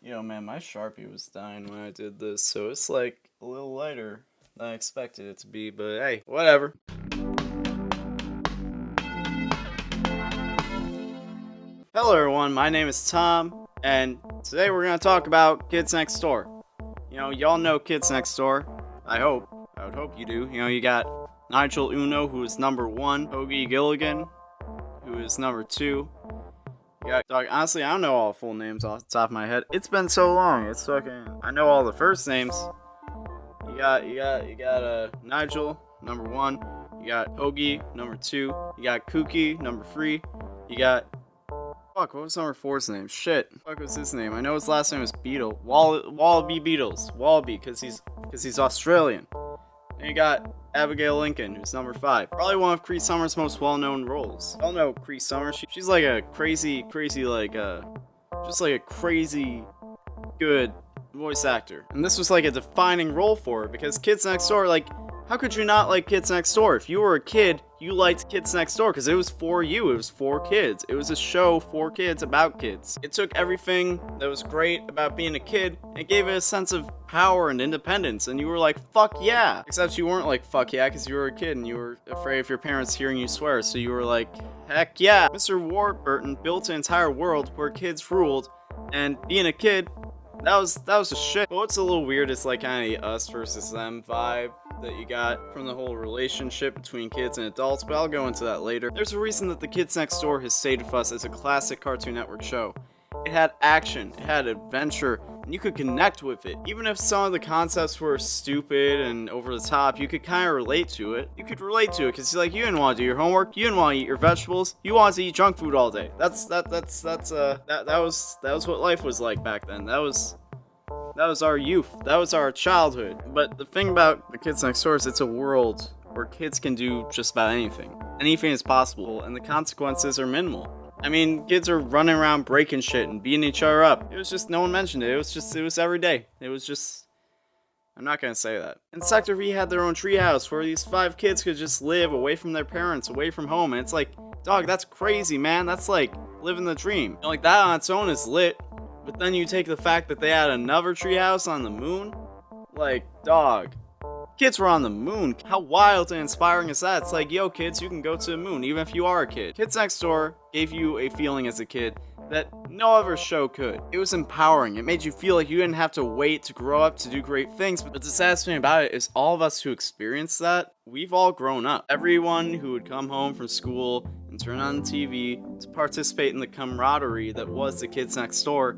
Yo, man, my Sharpie was dying when I did this, so it's like a little lighter than I expected it to be, but hey, whatever. Hello, everyone, my name is Tom, and today we're gonna talk about Kids Next Door. Y'all know Kids Next Door. I hope. I would hope you do. You got Nigel Uno, who is number 1, Hoagie Gilligan, who is number 2. Yeah, dog, honestly, I don't know all the full names off the top of my head. It's been so long. It's fucking. I know all the first names. You got Nigel, number 1. You got Hoagie, number 2. You got Kooky, number 3. You got. Fuck, what was number 4's name? Shit. Fuck was his name? I know his last name was Beetle. Wallaby Beetles. Wallaby, because he's Australian. And you got Abigail Lincoln, who's number 5. Probably one of Cree Summer's most well-known roles. Y'all know Cree Summer. She's like a crazy, just like a crazy good voice actor. And this was like a defining role for her, because Kids Next Door, like, how could you not like Kids Next Door? If you were a kid, you liked Kids Next Door, because it was for you. It was for kids. It was a show for kids, about kids. It took everything that was great about being a kid and gave it a sense of power and independence, and you were like, fuck yeah. Except you weren't like, fuck yeah, because you were a kid and you were afraid of your parents hearing you swear, so you were like, heck yeah. Mr. Warburton built an entire world where kids ruled, and being a kid, that was the shit. But what's a little weird is like kind of the us versus them vibe that you got from the whole relationship between kids and adults, but I'll go into that later. There's a reason that The Kids Next Door has stayed with us as a classic Cartoon Network show. It had action, it had adventure, and you could connect with it. Even if some of the concepts were stupid and over the top, you could kind of relate to it. You could relate to it because you didn't want to do your homework, you didn't want to eat your vegetables, you wanted to eat junk food all day. That was what life was like back then. That was our youth. That was our childhood. But the thing about The Kids Next Door is it's a world where kids can do just about anything. Anything is possible, and the consequences are minimal. I mean, kids are running around breaking shit and beating each other up. It was just, no one mentioned it. It was every day. It was just, I'm not gonna say that. And Sector V had their own treehouse where these 5 kids could just live away from their parents, away from home. And it's like, dog, that's crazy, man. That's like living the dream. Like, that on its own is lit. But then you take the fact that they had another treehouse on the moon. Like, dog. Kids were on the moon. How wild and inspiring is that? It's like, yo, kids, you can go to the moon, even if you are a kid. Kids Next Door gave you a feeling as a kid that no other show could. It was empowering. It made you feel like you didn't have to wait to grow up to do great things. But the saddest thing about it is all of us who experienced that, we've all grown up. Everyone who would come home from school and turn on the TV to participate in the camaraderie that was the Kids Next Door,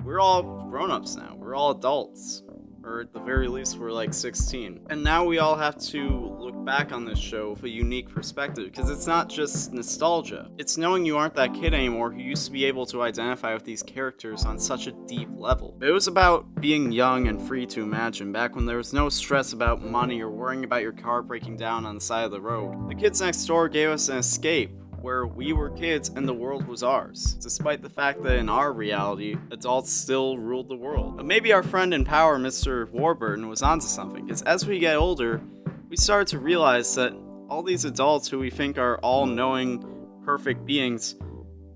we're all grown-ups now. We're all adults. Or at the very least, we're like 16. And now we all have to look back on this show with a unique perspective, because it's not just nostalgia. It's knowing you aren't that kid anymore who used to be able to identify with these characters on such a deep level. It was about being young and free to imagine, back when there was no stress about money or worrying about your car breaking down on the side of the road. The Kids Next Door gave us an escape, where we were kids and the world was ours, despite the fact that in our reality, adults still ruled the world. But maybe our friend in power, Mr. Warburton, was onto something, because as we get older, we started to realize that all these adults who we think are all-knowing, perfect beings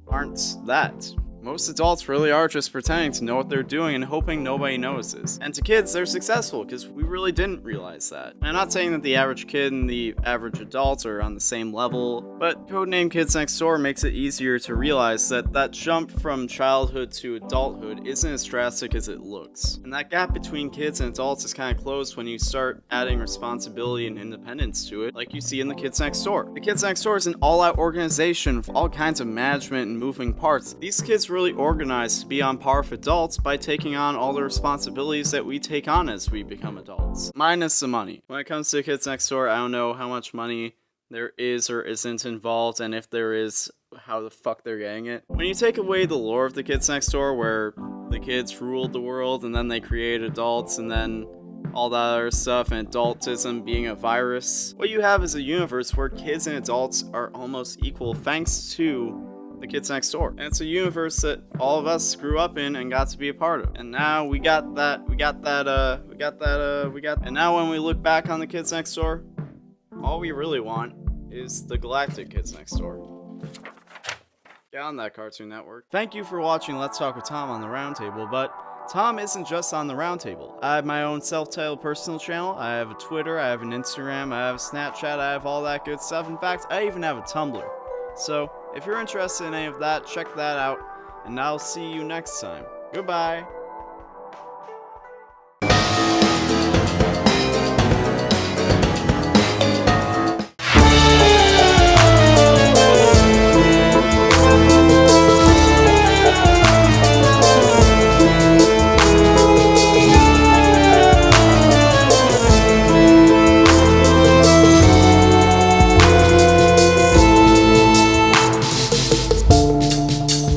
aren't that. Most adults really are just pretending to know what they're doing and hoping nobody notices. And to kids, they're successful, because we really didn't realize that. And I'm not saying that the average kid and the average adult are on the same level, but Codename Kids Next Door makes it easier to realize that that jump from childhood to adulthood isn't as drastic as it looks. And that gap between kids and adults is kind of closed when you start adding responsibility and independence to it, like you see in the Kids Next Door. The Kids Next Door is an all-out organization with all kinds of management and moving parts. These kids really organized to be on par with adults by taking on all the responsibilities that we take on as we become adults. Minus the money. When it comes to Kids Next Door, I don't know how much money there is or isn't involved, and if there is, how the fuck they're getting it. When you take away the lore of the Kids Next Door, where the kids ruled the world and then they created adults and then all that other stuff, and adultism being a virus, what you have is a universe where kids and adults are almost equal thanks to the Kids Next Door. And it's a universe that all of us grew up in and got to be a part of. And now and now when we look back on the Kids Next Door, all we really want is the galactic Kids Next Door. Get on that Cartoon Network. Thank you for watching Let's Talk with Tom on the Roundtable, but Tom isn't just on the Roundtable. I have my own self-titled personal channel, I have a Twitter, I have an Instagram, I have a Snapchat, I have all that good stuff. In fact, I even have a Tumblr. So, if you're interested in any of that, check that out, and I'll see you next time. Goodbye!